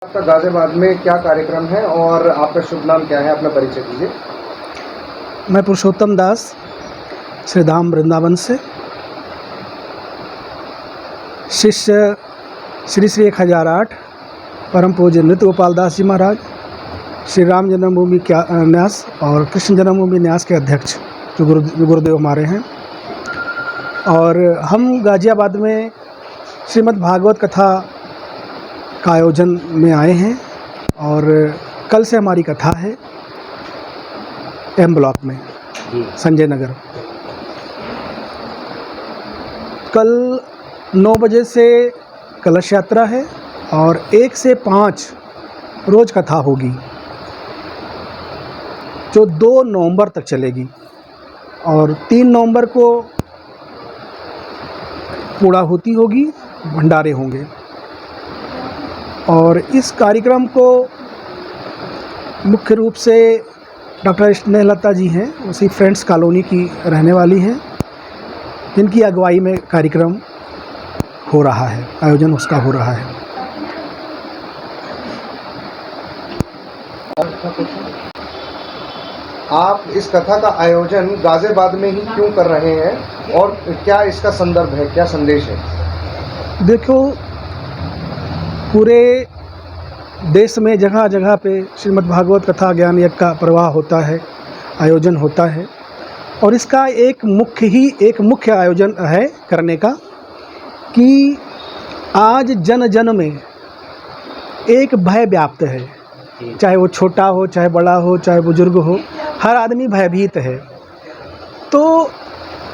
आपका गाजियाबाद में क्या कार्यक्रम है और आपका शुभ नाम क्या है, अपना परिचय दीजिए। मैं पुरुषोत्तम दास श्री धाम वृंदावन से, शिष्य श्री श्री 1008 परम पूज्य नृत्य गोपाल दास जी महाराज, श्री राम जन्मभूमि न्यास और कृष्ण जन्मभूमि न्यास के अध्यक्ष जो गुरुदेव हमारे हैं। और हम गाजियाबाद में श्रीमद् भागवत कथा का आयोजन में आए हैं और कल से हमारी कथा है एम ब्लॉक में संजय नगर। कल 9 बजे से कलश यात्रा है और 1 से 5 रोज़ कथा होगी जो 2 नवंबर तक चलेगी और 3 नवंबर को पूर्णाहुति होगी, भंडारे होंगे। और इस कार्यक्रम को मुख्य रूप से डॉक्टर स्नेहलता जी हैं, उसी फ्रेंड्स कॉलोनी की रहने वाली हैं, जिनकी अगुवाई में कार्यक्रम हो रहा है, आयोजन उसका हो रहा है। आप इस कथा का आयोजन गाजियाबाद में ही क्यों कर रहे हैं और क्या इसका संदर्भ है, क्या संदेश है? देखो, पूरे देश में जगह जगह पे श्रीमद् भागवत कथा ज्ञान यज्ञ का प्रवाह होता है, आयोजन होता है और इसका एक मुख्य आयोजन है करने का कि आज जन जन में एक भय व्याप्त है, चाहे वो छोटा हो, चाहे बड़ा हो, चाहे बुजुर्ग हो, हर आदमी भयभीत है। तो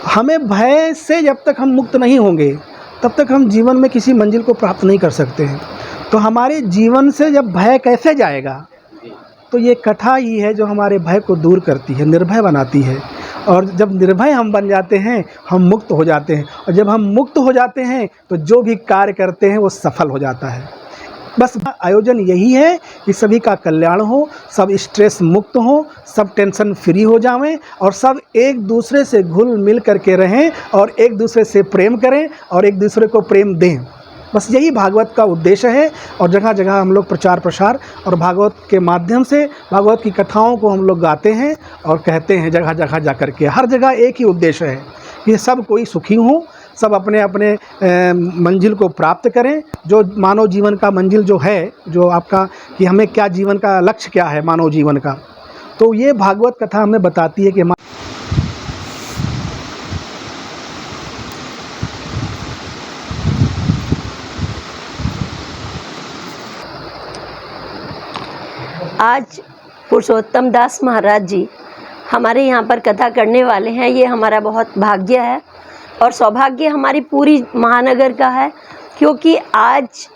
हमें भय से जब तक हम मुक्त नहीं होंगे तब तक हम जीवन में किसी मंजिल को प्राप्त नहीं कर सकते हैं। तो हमारे जीवन से जब भय कैसे जाएगा, तो ये कथा ही है जो हमारे भय को दूर करती है, निर्भय बनाती है। और जब निर्भय हम बन जाते हैं, हम मुक्त हो जाते हैं और जब हम मुक्त हो जाते हैं तो जो भी कार्य करते हैं वो सफल हो जाता है। बस आयोजन यही है कि सभी का कल्याण हो, सब स्ट्रेस मुक्त हो, सब टेंशन फ्री हो जाएं और सब एक दूसरे से घुल मिल करके रहें और एक दूसरे से प्रेम करें और एक दूसरे को प्रेम दें। बस यही भागवत का उद्देश्य है। और जगह जगह हम लोग प्रचार प्रसार और भागवत के माध्यम से भागवत की कथाओं को हम लोग गाते हैं और कहते हैं जगह जगह जा कर के। हर जगह एक ही उद्देश्य है कि सब कोई सुखी हो, सब अपने अपने मंजिल को प्राप्त करें। जो मानव जीवन का मंजिल जो है, जो आपका कि हमें क्या जीवन का लक्ष्य क्या है मानव जीवन का, तो ये भागवत कथा हमें बताती है कि आज पुरुषोत्तम दास महाराज जी हमारे यहाँ पर कथा करने वाले हैं। ये हमारा बहुत भाग्य है और सौभाग्य हमारी पूरी महानगर का है, क्योंकि आज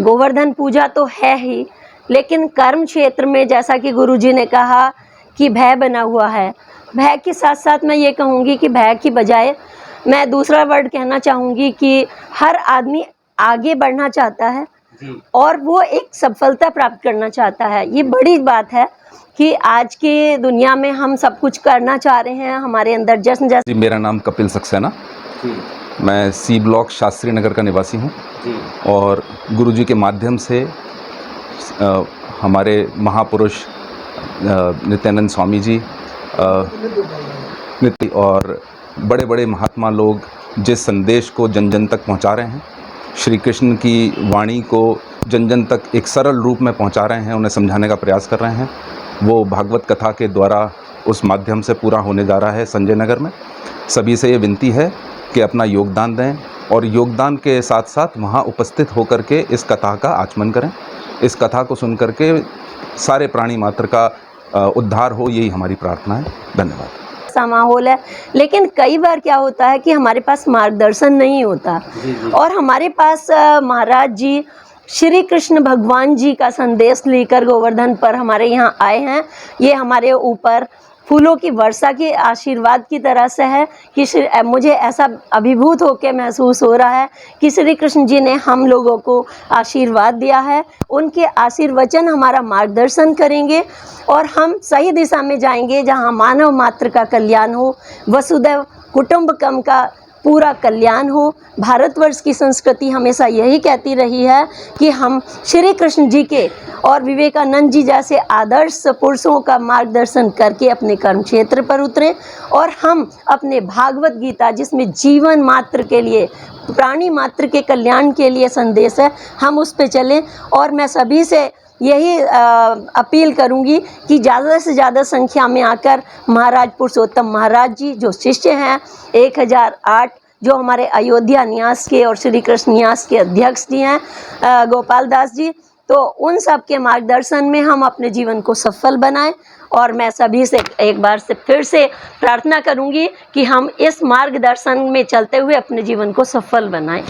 गोवर्धन पूजा तो है ही, लेकिन कर्म क्षेत्र में जैसा कि गुरुजी ने कहा कि भय बना हुआ है। भय के साथ साथ मैं ये कहूँगी कि भय की बजाय मैं दूसरा वर्ड कहना चाहूँगी कि हर आदमी आगे बढ़ना चाहता है और वो एक सफलता प्राप्त करना चाहता है। ये बड़ी बात है कि आज की दुनिया में हम सब कुछ करना चाह रहे हैं, हमारे अंदर जश्न जैसे। मेरा नाम कपिल सक्सेना, मैं सी ब्लॉक शास्त्री नगर का निवासी हूँ और गुरुजी के माध्यम से हमारे महापुरुष नित्यानंद स्वामी जी और बड़े बड़े महात्मा लोग जिस संदेश को जन जन तक पहुँचा रहे हैं, श्री कृष्ण की वाणी को जन जन तक एक सरल रूप में पहुंचा रहे हैं, उन्हें समझाने का प्रयास कर रहे हैं, वो भागवत कथा के द्वारा उस माध्यम से पूरा होने जा रहा है संजय नगर में। सभी से ये विनती है कि अपना योगदान दें और योगदान के साथ साथ वहाँ उपस्थित होकर के इस कथा का आचमन करें। इस कथा को सुन करके सारे प्राणी मात्र का उद्धार हो, यही हमारी प्रार्थना है। धन्यवाद। सा माहौल है, लेकिन कई बार क्या होता है कि हमारे पास मार्गदर्शन नहीं होता और हमारे पास महाराज जी श्री कृष्ण भगवान जी का संदेश लेकर गोवर्धन पर हमारे यहाँ आए हैं। ये हमारे ऊपर फूलों की वर्षा के आशीर्वाद की तरह से है कि मुझे ऐसा अभिभूत होकर महसूस हो रहा है कि श्री कृष्ण जी ने हम लोगों को आशीर्वाद दिया है। उनके आशीर्वचन हमारा मार्गदर्शन करेंगे और हम सही दिशा में जाएंगे, जहां मानव मात्र का कल्याण हो, वसुदैव कुटुंबकम का पूरा कल्याण हो। भारतवर्ष की संस्कृति हमेशा यही कहती रही है कि हम श्री कृष्ण जी के और विवेकानंद जी जैसे आदर्श पुरुषों का मार्गदर्शन करके अपने कर्म क्षेत्र पर उतरें और हम अपने भागवत गीता, जिसमें जीवन मात्र के लिए, प्राणी मात्र के कल्याण के लिए संदेश है, हम उस पे चलें। और मैं सभी से यही अपील करूंगी कि ज़्यादा से ज़्यादा संख्या में आकर महाराज पुरुषोत्तम महाराज जी जो शिष्य हैं 1008, जो हमारे अयोध्या न्यास के और श्री कृष्ण न्यास के अध्यक्ष जी हैं गोपाल दास जी, तो उन सब के मार्गदर्शन में हम अपने जीवन को सफल बनाएं। और मैं सभी से एक बार से फिर से प्रार्थना करूंगी कि हम इस मार्गदर्शन में चलते हुए अपने जीवन को सफल बनाएं।